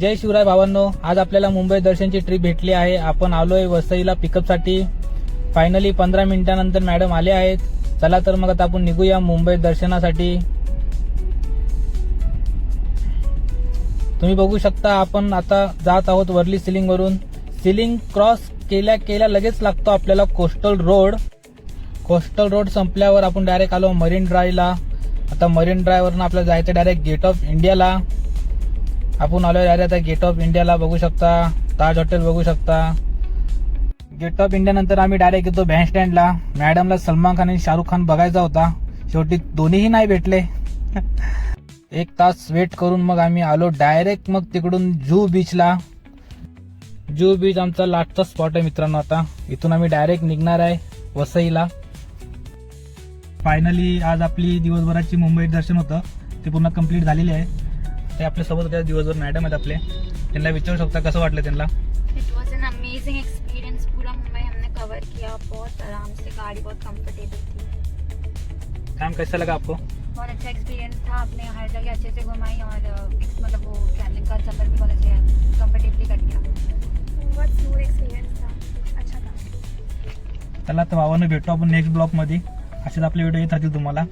जय शिवराय भावांनो, आज आपल्याला मुंबई दर्शनची ट्रिप भेटली आहे. आपण आलोय वसईला पिकअपसाठी. फायनली 15 मिनिटांनंतर मॅडम आले आहेत. चला तर मग आता आपण निघूया मुंबई दर्शनासाठी. तुम्ही बघू शकता आपण आता जात आहोत वर्ली सिलिंग वरून. सिलिंग क्रॉस केल्या केल्या लगेच लागतो आपल्याला कोस्टल रोड. कोस्टल रोड संपल्यावर आपण डायरेक्ट आलो मरीन ड्राईव्हला. आता मरीन ड्राईव्हवरून आपल्याला जायचं डायरेक्ट गेट ऑफ इंडियाला. आपण आलोय डायरेक्ट गेट ऑफ इंडियाला. बघू शकता ताज हॉटेल बघू शकता. गेट ऑफ इंडिया नंतर आम्ही डायरेक्ट येतो बँड स्टँडला. मॅडमला सलमान खान आणि शाहरुख खान बघायचा होता, शेवटी दोन्हीही नाही भेटले. 1 तास वेट करून मग आम्ही आलो डायरेक्ट मग तिकडून जुहू बीचला. जुहू बीच आमचा लास्टचा स्पॉट आहे मित्रांनो. आता इथून आम्ही डायरेक्ट निघणार आहे वसईला. फायनली आज आपली दिवसभराची मुंबई दर्शन होतं ते पूर्ण कंप्लीट झालेली आहे. ते आपल्या सोबत होत्या दिवसभर मॅडम आहेत आपले, त्यांना विचारू शकता कसं वाटलं त्यांना. It was an amazing experience. पूरा मुंबई हमने कवर किया बहुत आराम से, गाड़ी बहुत कंफर्टेबल थी. काम कैसा लगा आपको? बहुत अच्छा एक्सपीरियंस था. आपने हर जगह अच्छे से घुमाई और मतलब वो ट्रैवलिंग का सफर भी बहुत अच्छे कंफर्टेबली कर दिया. बहुत स्मूथ एक्सपीरियंस था, अच्छा था. चला तर भावांनो भेटू आपण नेक्स्ट ब्लॉग मध्ये. असेच आपले व्हिडिओ येत राहतील तुम्हाला.